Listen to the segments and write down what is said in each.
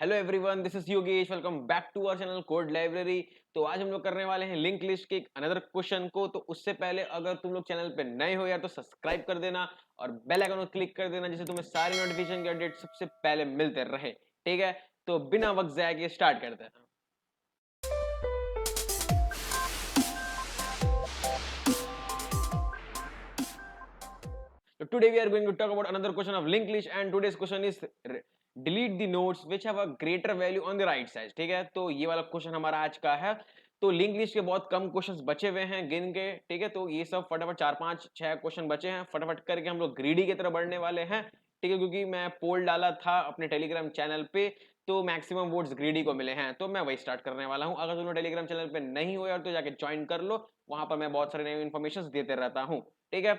Hello everyone, this is Yogesh. Welcome back to our channel code library. तो आज हम लोग करने वाले हैं लिंक लिस्ट के अनदर क्वेश्चन को। तो उससे पहले अगर तुम लोग चैनल पे नए हो यार तो सब्सक्राइब कर देना और बेल आइकन को क्लिक कर देना, जिससे तुम्हें सारे नोटिफिकेशन के अपडेट सबसे पहले मिलते रहे। ठीक है, तो बिना वक्त जाए के स्टार्ट करते हैं। So today we are going to talk about another question of linked list and today's question is delete the nodes which have a greater value on the right side। ठीक है, तो ये वाला क्वेश्चन हमारा आज का है। तो लिंक लिस्ट के बहुत कम क्वेश्चंस बचे हुए हैं गिन के। ठीक है, तो ये सब फटाफट 4 5 6 क्वेश्चन बचे हैं, फटाफट करके हम लोग ग्रीडी की तरफ बढ़ने वाले हैं। ठीक है, क्योंकि मैं पोल डाला था अपने टेलीग्राम चैनल पे तो मैक्सिमम वोट्स ग्रीडी को मिले हैं, तो मैं वही स्टार्ट करने वाला हूं। अगर तुम लोग टेलीग्राम चैनल पे नहीं हो यार तो जाके ज्वाइन कर लो, वहां पर मैं बहुत सारे नए इन्फॉर्मेशन देते रहता हूँ। ठीक है,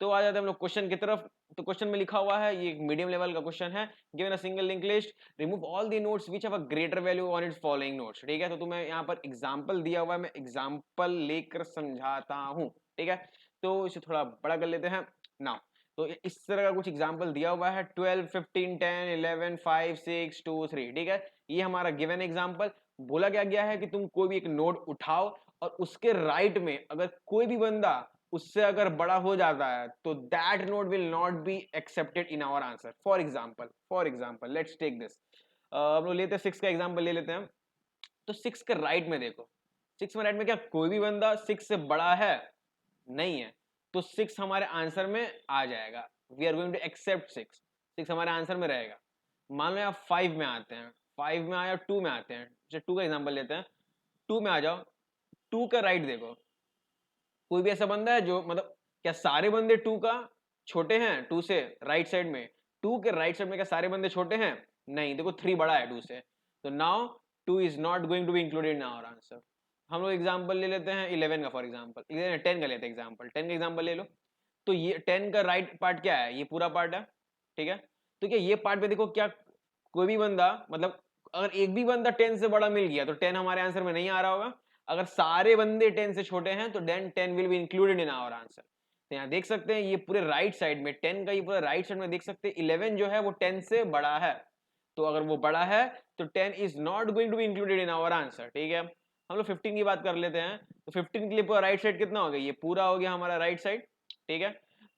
तो आ जाते हैं हम लोग क्वेश्चन की तरफ। तो क्वेश्चन में लिखा हुआ है, ये एक मीडियम लेवल का क्वेश्चन है। Given a single link list, remove all the nodes which have a greater value on it's following nodes. ठीक है, तो तुम्हें यहाँ पर एग्जांपल दिया हुआ है, मैं एग्जांपल लेकर समझाता हूँ। ठीक है, तो इसे थोड़ा बड़ा कर लेते हैं नाउ। तो इस तरह का कुछ एग्जांपल दिया हुआ है 12 15 10 11 5 6 2 3। ठीक है, ये हमारा गिवन एग्जांपल। बोला क्या गया है कि तुम कोई भी एक नोड उठाओ और उसके राइट में अगर कोई भी बंदा उससे अगर बड़ा हो जाता है तो that node will not be accepted in our answer. For example let's take this. हम लोग लेते हैं 6 का एग्जाम्पल ले लेते हैं। तो 6 के राइट में देखो, 6 में राइट में क्या कोई भी बंदा 6 से बड़ा है? नहीं है, तो 6 हमारे आंसर में आ जाएगा। We are going to accept 6। 6 हमारे आंसर में रहेगा। मान लो आप 5 में आते हैं, 5 में आया 2 में आते हैं। जैसे 2 का एग्जाम्पल लेते हैं, 2 में आ जाओ। 2 का राइट देखो, कोई भी ऐसा बंदा है जो मतलब क्या सारे बंदे 2 का छोटे हैं 2 से? राइट साइड में 2 के राइट साइड में क्या सारे बंदे छोटे हैं? नहीं, देखो 3 बड़ा है 2 से, तो now 2 is not going to be included in our answer. हम लोग एग्जांपल ले लेते हैं 11 का। फॉर एग्जांपल 10 का लेते हैं एग्जांपल, 10 का एग्जांपल ले लो। तो ये 10 का राइट पार्ट क्या है? ये पूरा पार्ट है। ठीक है, तो क्या ये पार्ट पे देखो क्या कोई भी बंदा मतलब अगर एक भी बंदा 10 से बड़ा मिल गया तो 10 हमारे आंसर में नहीं आ रहा होगा। अगर सारे बंदे 10 से छोटे हैं तो then 10 will be included in our answer. तो यहाँ देख सकते हैं ये पूरे राइट साइड में 10 का ये पूरा राइट साइड में देख सकते हैं 11 जो है वो 10 से बड़ा है। तो अगर वो बड़ा है तो 10 is not going to be included in our answer. ठीक है, हम लोग 15 की बात कर लेते हैं। तो 15 के लिए पूरा राइट साइड कितना हो गया? ये पूरा हो गया हमारा राइट साइड। ठीक है,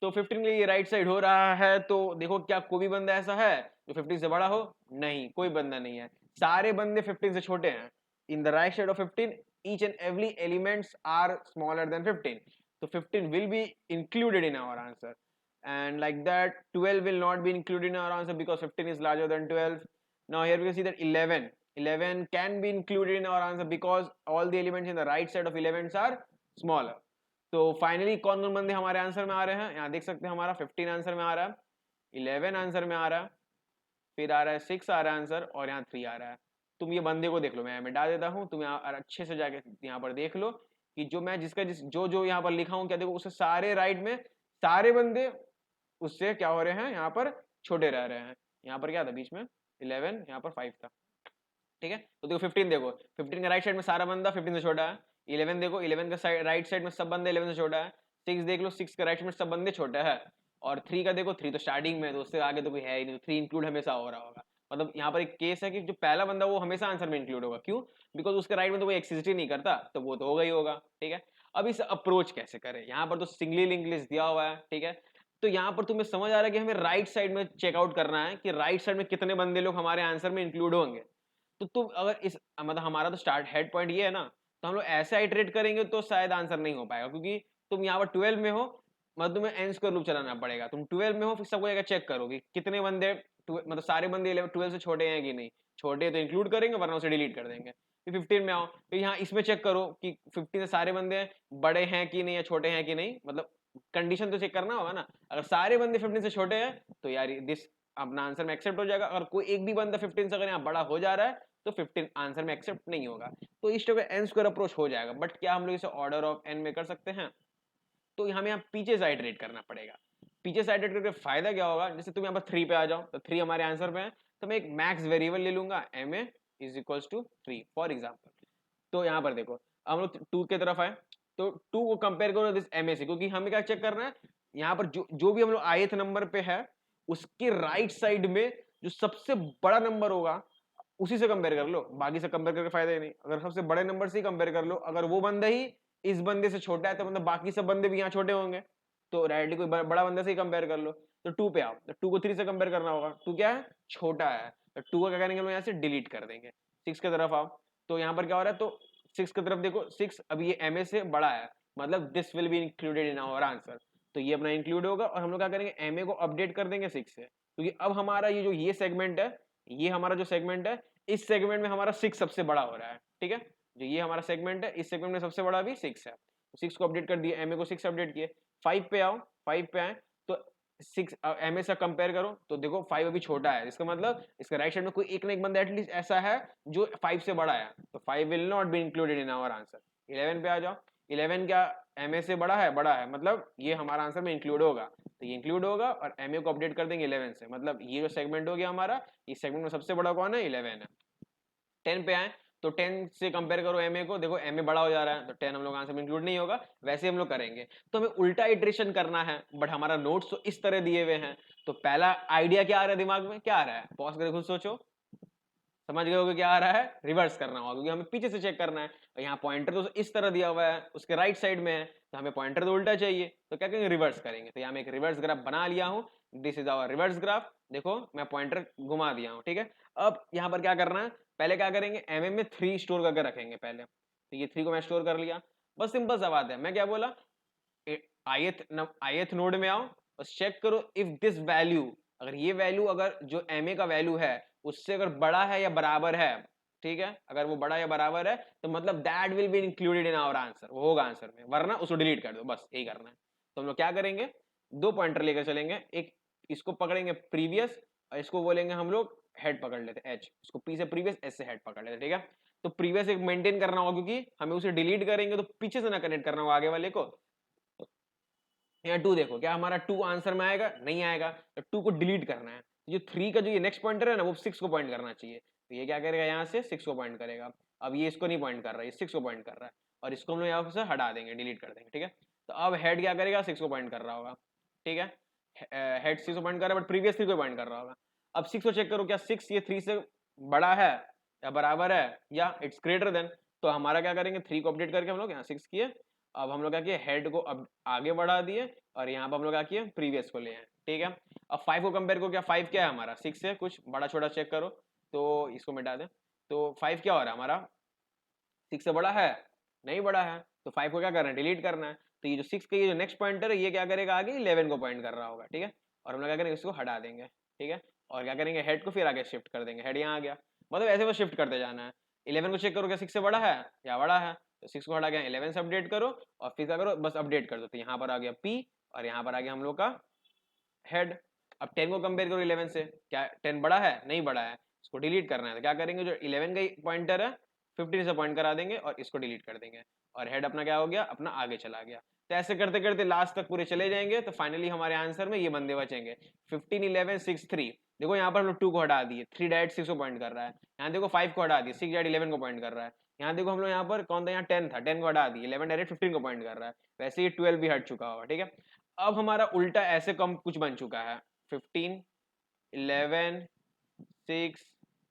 तो 15 के लिए ये राइट साइड हो रहा है। तो देखो क्या कोई भी बंदा ऐसा है जो 15 से बड़ा हो? नहीं, कोई बंदा नहीं है। सारे बंदे 15 से छोटे हैं। In the right side of 15 each and every elements are smaller than 15, so 15 will be included in our answer. And like that 12 will not be included in our answer because 15 is larger than 12. Now here we can see that 11 can be included in our answer because all the elements in the right side of 11 are smaller. तो finally कौन कौन बंदे हमारे answer में आ रहे हैं? यहाँ देख सकते हैं हमारा 15 आंसर में आ रहा है, 11 आंसर में आ रहा है, फिर आ रहा है 6 आ रहा है आंसर, और यहाँ 3 आ रहा है। तुम ये बंदे को देख लो, मैं डाल देता हूँ, तुम यहाँ अच्छे से जाके यहाँ पर देख लो कि जो मैं जिसका जो जो यहाँ पर लिखा हूँ क्या देखो उससे सारे राइट में सारे बंदे उससे क्या हो रहे हैं? यहाँ पर छोटे रह रहे हैं। यहाँ पर क्या था बीच में? 11, यहाँ पर 5 था। ठीक है, तो देखो 15 देखो, 15 का राइट साइड में सारा बंदा 15 से छोटा है। 11 देखो, 11 का राइट साइड में सब बंदे 11 से छोटा है। 6 देख लो, 6 का राइट साइड में सब बंदे छोटा है। और 3 का देखो, 3 तो स्टार्टिंग में, तो उससे आगे तो कोई है ही नहीं, तो 3 इंक्लूड हमेशा हो रहा होगा। मतलब यहाँ पर एक केस है कि जो पहला बंदा वो हमेशा आंसर में इंक्लूड होगा। क्यों? बिकॉज उसके राइट में तो कोई एग्जिस्ट ही नहीं करता, तो वो तो होगा ही होगा। ठीक है, अब इस अप्रोच कैसे करें? यहाँ पर तो सिंगली लिंक लिस्ट दिया हुआ है। ठीक है, तो यहाँ पर तुम्हें समझ आ रहा है कि हमें राइट साइड में चेकआउट करना है कि राइट साइड में कितने बंदे लोग हमारे आंसर में इंक्लूड होंगे। तो तुम अगर इस मतलब हमारा तो स्टार्ट हेड पॉइंट ये है ना, तो हम लोग ऐसे आइटरेट करेंगे तो शायद आंसर नहीं हो पाएगा, क्योंकि तुम यहाँ पर 12 में हो, मतलब तुम्हें एन स्क्वायर लूप चलाना पड़ेगा। तुम 12 में हो, फिर सबको जगह चेक करो कि कितने बंदे मतलब सारे बंदे 12 से छोटे हैं कि नहीं। छोटे तो इंक्लूड करेंगे, वरना उसे डिलीट कर देंगे। फिर 15 में आओ, फिर यहाँ इसमें चेक करो कि 15 से सारे बंदे बड़े हैं कि नहीं या छोटे हैं कि नहीं। मतलब कंडीशन तो चेक करना होगा ना। अगर सारे बंदे 15 से छोटे हैं तो यार दिस अपना आंसर में एक्सेप्ट हो जाएगा। अगर कोई एक भी बंदा 15 से अगर यहाँ बड़ा हो जा रहा है तो 15 आंसर में एक्सेप्ट नहीं होगा। तो इस तरह का एन स्क्वायर अप्रोच हो जाएगा। बट क्या हम लोग इसे ऑर्डर ऑफ एन में कर सकते हैं? तो हमें यहाँ पीछे से आइटरेट करना पड़ेगा। पीछे से आइटरेट करके फायदा क्या होगा? जैसे तुम यहाँ पर 3 पे आ जाओ, तो 3 हमारे आंसर पे है, तो मैं एक मैक्स वेरिएबल ले लूंगा, M A is equals to 3 for example. तो यहाँ पर देखो हम लोग 2 की तरफ आए, तो 2 को कंपेयर करो दिस एम ए से, क्योंकि हमें क्या चेक करना है यहाँ पर जो भी हम लोग ith नंबर पे है उसके राइट साइड में जो सबसे बड़ा नंबर होगा उसी से कंपेयर कर लो, बाकी से कंपेयर करके फायदा ही नहीं। अगर सबसे बड़े नंबर से ही कंपेयर कर लो, अगर वो बंदा ही इस बंदे से छोटा है तो मतलब बाकी सब बंदे भी यहाँ छोटे होंगे, तो डायरेक्टली कोई बड़ा बंदा से ही कंपेयर कर लो। तो 2 पे आओ, तो 2 को 3 से कंपेयर करना होगा, 2 क्या है, छोटा है, तो 2 को क्या करेंगे हम लोग यहाँ से डिलीट कर देंगे। 6 की तरफ आओ, तो यहाँ पर क्या हो रहा है, तो 6 की तरफ देखो, 6 अभी ये MA से बड़ा है, मतलब this will be included in our answer, तो ये अपना इंक्लूड होगा। और हम लोग क्या करेंगे, MA को अपडेट कर देंगे 6 से, क्योंकि अब हमारा ये जो ये सेगमेंट है, ये हमारा जो सेगमेंट है, इस सेगमेंट में हमारा 6 सबसे बड़ा हो रहा है, ठीक है। जो ये हमारा सेगमेंट है, इस सेगमेंट में सबसे बड़ा भी 6 है, 6 को अपडेट कर दिए, MA को 6 अपडेट किए। 5 पे आओ, 5 पे आए तो 6 MA से कंपेयर करो, तो देखो 5 अभी छोटा है, इसका मतलब इसका राइट साइड में कोई एक ना एक बंदा एटलीस्ट ऐसा है जो 5 से बड़ा है, तो 5 will not be included in our answer. 11 पे आ जाओ, 11 क्या MA से बड़ा है, बड़ा है, मतलब ये हमारा आंसर में इंक्लूड होगा, तो ये इंक्लूड होगा, और MA को अपडेट कर देंगे 11 से, मतलब ये जो सेगमेंट हो गया हमारा, इस सेगमेंट में सबसे बड़ा कौन है, 11 है। 10 पे आए, तो 10 से कंपेयर करो MA को, देखो MA बड़ा हो जा रहा है, तो 10 हम लोग आंसर में इंक्लूड नहीं होगा, वैसे हम लोग करेंगे। तो हमें उल्टा इटरेशन करना है, बट हमारा नोट्स तो इस तरह दिए हुए हैं, तो पहला आइडिया क्या आ रहा है दिमाग में, क्या आ रहा है, पॉज करके खुद सोचो, समझ गए होगे क्या आ रहा है, रिवर्स करना होगा, क्योंकि हमें पीछे से चेक करना है, और यहाँ पॉइंटर तो इस तरह दिया हुआ है, उसके राइट साइड में है, तो हमें पॉइंटर तो उल्टा चाहिए, तो क्या करेंगे, रिवर्स करेंगे। तो यहाँ मैं एक रिवर्स ग्राफ बना लिया हूँ, this is our reverse graph, देखो मैं पॉइंटर घुमा दिया हूँ, ठीक है। अब यहाँ पर क्या करना है, पहले क्या करेंगे, MM में 3 स्टोर करके रखेंगे पहले, तो ये 3 को मैं स्टोर कर लिया, बस सिंपल सा बात है। मैं क्या बोला, ith नोड में आओ और चेक करो इफ दिस वैल्यू, अगर ये वैल्यू, अगर जो MA का वैल्यू है उससे अगर बड़ा है या बराबर है, ठीक है, अगर वो बड़ा या बराबर है, तो मतलब that will be included in our answer, वो होगा आंसर में, वरना उसको डिलीट कर दो, बस यही करना है। तो हम लोग क्या करेंगे, 2 पॉइंटर लेकर चलेंगे, एक इसको पकड़ेंगे प्रीवियस, और इसको बोलेंगे हम लोग हेड पकड़ लेते H, इसको P से प्रीवियस, S से हेड पकड़ लेते, ठीक है। तो प्रीवियस एक मेंटेन करना होगा, क्योंकि हमें उसे डिलीट करेंगे तो पीछे से ना कनेक्ट करना होगा आगे वाले को। यहाँ 2 देखो, क्या हमारा 2 आंसर में आएगा, नहीं आएगा, तो 2 को डिलीट करना है। जो 3 का जो ये नेक्स्ट पॉइंटर है ना, वो 6 को पॉइंट करना चाहिए, तो ये क्या करेगा, यहाँ से 6 को पॉइंट करेगा। अब ये इसको नहीं पॉइंट कर रहा है, ये 6 को पॉइंट कर रहा है, और इसको हम लोग यहाँ से हटा देंगे, डिलीट कर देंगे, ठीक है। तो अब हेड क्या करेगा, 6 को पॉइंट कर रहा होगा, ठीक है, हेड 6 को पॉइंट कर रहा है, बट प्रीवियस 3 को पॉइंट कर रहा होगा। अब 6 को चेक करो, क्या 6 ये 3 से बड़ा है या बराबर है, या इट्स ग्रेटर देन, तो हमारा क्या करेंगे, 3 को अपडेट करके हम लोग यहाँ 6 किए। अब हम लोग क्या किए, हेड को अब आगे बढ़ा दिए, और यहाँ पर हम लोग क्या किए, प्रीवियस को ले आए, ठीक है। अब 5 को कंपेयर करो, क्या 5 क्या है हमारा, 6 से कुछ बड़ा छोटा चेक करो, तो इसको मिटा दें, तो 5 क्या हो रहा है हमारा, 6 से बड़ा है, नहीं बड़ा है, तो 5 को क्या करना है, डिलीट करना है। तो ये जो 6 का ये जो नेक्स्ट पॉइंटर है, ये क्या करेगा, आगे 11 को पॉइंट कर रहा होगा, ठीक है। और हम लोग क्या करेंगे, इसको हटा देंगे, ठीक है, और क्या करेंगे, हेड को फिर आगे शिफ्ट कर देंगे, हेड यहाँ आ गया, मतलब ऐसे वो शिफ्ट करते जाना है। 11 को चेक करो, क्या 6 से बड़ा है या बड़ा है, तो 6 को हटा के 11 से अपडेट करो, और फिर क्या करो, बस अपडेट कर दो, तो यहाँ पर आ गया P, और यहाँ पर आ गया हम लोग का हेड। अब 10 को कंपेयर करो 11 से, क्या 10 बड़ा है, नहीं बड़ा है, इसको डिलीट करना है, तो क्या करेंगे, जो 11 का पॉइंटर है 15 से पॉइंट करा देंगे, और इसको डिलीट कर देंगे, और हेड अपना क्या हो गया, अपना आगे चला गया। तो ऐसे करते करते लास्ट तक पूरे चले जाएंगे, तो फाइनली हमारे आंसर में ये बंदे बचेंगे 15 11 6 3। देखो यहाँ पर हम लोग 2 को हटा दिए, 3 डायरेक्ट 6 को पॉइंट कर रहा है, यहाँ देखो 5 को हटा दिए, 6 डायरेक्ट 11 को पॉइंट कर रहा है, यहाँ देखो हम लोग यहाँ पर कौन था, यहाँ 10 था, 10 को हटा दिए, 11 डायरेक्ट 15 को पॉइंट कर रहा है, वैसे ये 12 भी हट चुका होगा, ठीक है। अब हमारा उल्टा ऐसे कम कुछ बन चुका है, 15 11 6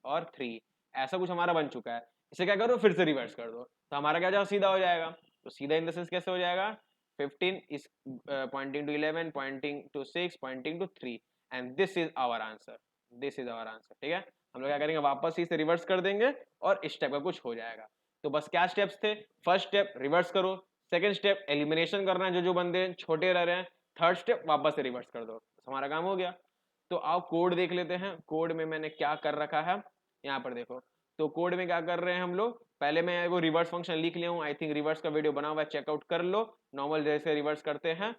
और 3, ऐसा कुछ हमारा बन चुका है। इसे क्या करो, फिर से रिवर्स कर दो, तो हमारा क्या जाओ, सीधा हो जाएगा। तो सीधा इन द सेंस कैसे हो जाएगा, 15 is pointing to 11 pointing to 6 pointing to 3 and this is our answer, this is our answer, ठीक है। हम लोग क्या करेंगे, वापस इसे रिवर्स कर देंगे, और इस टाइप का कुछ हो जाएगा। तो बस क्या स्टेप्स थे, फर्स्ट स्टेप रिवर्स करो, सेकंड स्टेप एलिमिनेशन करना है जो बंदे छोटे रह रहे हैं, थर्ड स्टेप वापस से रिवर्स कर दो, हमारा काम हो गया। तो आओ कोड देख लेते हैं, कोड में मैंने क्या कर रखा है, यहाँ पर देखो। तो कोड में क्या कर रहे हैं हम लोग, पहले मैं वो रिवर्स फंक्शन लिख लिया हूँ, आई थिंक रिवर्स का वीडियो बना हुआ है, चेकआउट कर लो, नॉर्मल जैसे रिवर्स करते हैं,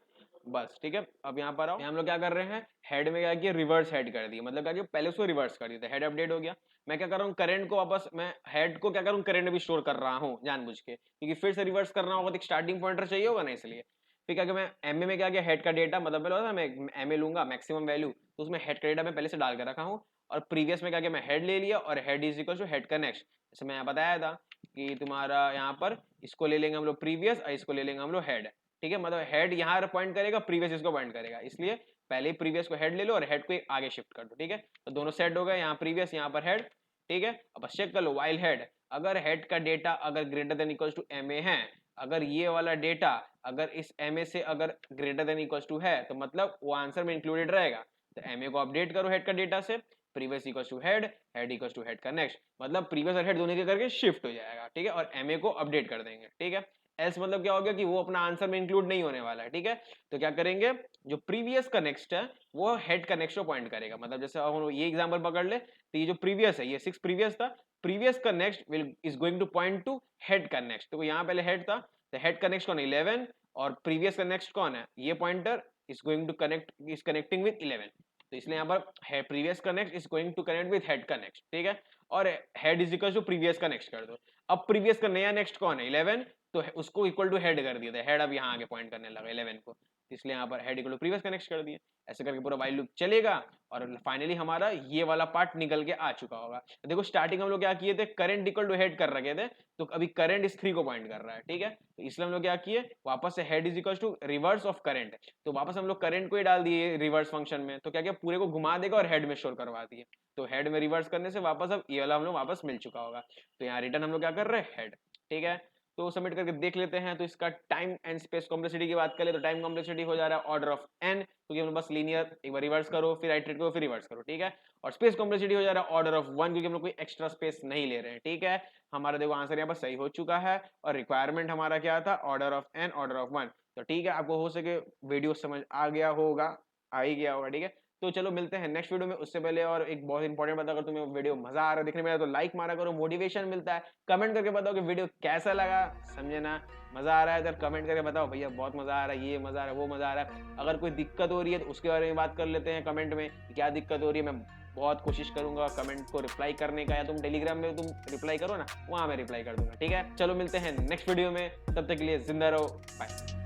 बस ठीक है। अब यहाँ पर आओ, हम लोग क्या कर रहे हैं, हेड में क्या किया, रिवर्स हेड कर दिया, मतलब क्या किया, पहले उसको रिवर्स कर दिया, हेड अपडेट हो गया। मैं क्या कर रहा हूँ, करंट को वापस, मैं हेड को क्या करूँ, करंट भी स्टोर कर रहा हूँ जानबूझ के, क्योंकि फिर से रिवर्स करना होगा तो एक स्टार्टिंग पॉइंटर चाहिए होगा ना, इसलिए। फिर क्या मैं एमए में क्या किया, हेड का डेटा, मतलब पहले मैं एमए लूंगा मैक्सिमम वैल्यू, तो उसमें हेड का डेटा मैं पहले से डाल के रखा हूँ, और प्रीवियस में क्या किया, मैं हेड ले लिया, और head is equal to head का नेक्स्ट, जैसे मैं बताया था कि तुम्हारा यहाँ पर इसको ले लेंगे हम लोग प्रीवियस, और इसको ले लेंगे हम लोग हेड, ठीक है। मतलब हेड यहाँ पॉइंट करेगा, प्रीवियस इसको पॉइंट करेगा, इसलिए पहले ही प्रीवियस को हेड ले लो और हेड को आगे शिफ्ट कर दो, ठीक है। तो दोनों सेट हो गए, यहाँ प्रीवियस यहाँ पर हेड, ठीक है। अब चेक कर लो वाइल हेड, अगर हेड का डेटा अगर greater than equals to M A है, अगर ये वाला डेटा अगर इस एम ए से अगर ग्रेटर देन इक्वल्स टू है तो मतलब वो आंसर में इंक्लूडेड रहेगा। तो एम ए को अपडेट करो हेड का डेटा से, previous equals to head, head equals to head का नेक्स्ट, मतलब प्रीवियस और हेड दोनों के करके शिफ्ट हो जाएगा, ठीक है, और एम ए को अपडेट कर देंगे, ठीक है। एल्स मतलब क्या हो गया कि वो अपना आंसर में इंक्लूड नहीं होने वाला है, ठीक है। तो क्या करेंगे, जो प्रीवियस का नेक्स्ट है वो हेड का नेक्स्ट को पॉइंट करेगा, मतलब जैसे हम ये एग्जांपल पकड़ ले तो ये जो प्रीवियस है ये 6 प्रीवियस था, प्रीवियस का next will is going two point two head का नेक्स्ट, तो यहाँ पहले हेड था तो हेड का नेक्स्ट कौन है 11 और प्रीवियस का नेक्स्ट कौन है, ये pointer is going to connect, is connecting with 11, तो इसलिए यहाँ पर प्रीवियस का next is going to connect with head का नेक्स्ट, ठीक है, और head is equal to previous का नेक्स्ट कर दो। अब प्रीवियस का नया नेक्स्ट कौन है 11, तो उसको इक्वल टू हेड कर दिया था, हेड अब यहाँ आगे पॉइंट करने लगा 11 को, इसलिए यहाँ पर हेड इक्वल टू प्रीवियस का नेक्स्ट कर दिया। ऐसे करके पूरा वाइल लूप चलेगा और फाइनली हमारा ये वाला पार्ट निकल के आ चुका होगा। देखो स्टार्टिंग हम लोग क्या किए थे, करंट इक्वल टू हेड कर रखे थे, तो अभी करंट इस 3 को पॉइंट कर रहा है, ठीक है, तो इसलिए हम लोग क्या किए, वापस से head is equal to reverse of current, तो वापस हम लोग करंट को ही डाल दिए रिवर्स फंक्शन में, तो क्या किया पूरे को घुमा देगा और हेड में शोर करवा दिए, तो हेड में रिवर्स करने से वापस अब ये वाला हम लोग वापस मिल चुका होगा। तो यहाँ रिटर्न हम लोग क्या कर रहे हैं हेड, ठीक है। तो सबमिट करके देख लेते हैं। तो इसका टाइम एंड स्पेस कॉम्प्लेक्सिटी की बात करें तो टाइम कॉम्प्लेक्सिटी हो जा रहा है ऑर्डर ऑफ n, क्योंकि हम बस लीनियर एक बार रिवर्स करो फिर आइटरेट करो फिर रिवर्स करो, ठीक है। और स्पेस कॉम्प्लेक्सिटी हो जा रहा है ऑर्डर ऑफ 1, क्योंकि हम लोग कोई एक्स्ट्रा स्पेस नहीं ले रहे हैं, ठीक है। हमारा देखो आंसर यहाँ पर सही हो चुका है और रिक्वायरमेंट हमारा क्या था, order of n order of 1, तो ठीक है, आपको हो सके वीडियो समझ आ गया होगा, आ ही गया होगा, ठीक है। तो चलो मिलते हैं नेक्स्ट वीडियो में। उससे पहले और एक बहुत इंपॉर्टेंट बात, अगर तुम्हें वीडियो मजा आ रहा है देखने में तो लाइक मारा करो, मोटिवेशन मिलता है। कमेंट करके बताओ कि वीडियो कैसा लगा, समझे ना, मजा आ रहा है तो कमेंट करके बताओ भैया बहुत मजा आ रहा है, ये मजा आ रहा है, वो मजा आ रहा है। अगर कोई दिक्कत हो रही है तो उसके बारे में बात कर लेते हैं कमेंट में, क्या दिक्कत हो रही है, मैं बहुत कोशिश करूंगा कमेंट को रिप्लाई करने का, या तुम टेलीग्राम में तुम रिप्लाई करो ना, वहां मैं रिप्लाई कर दूंगा, ठीक है। चलो मिलते हैं नेक्स्ट वीडियो में, तब तक के लिए जिंदा रहो, बाय।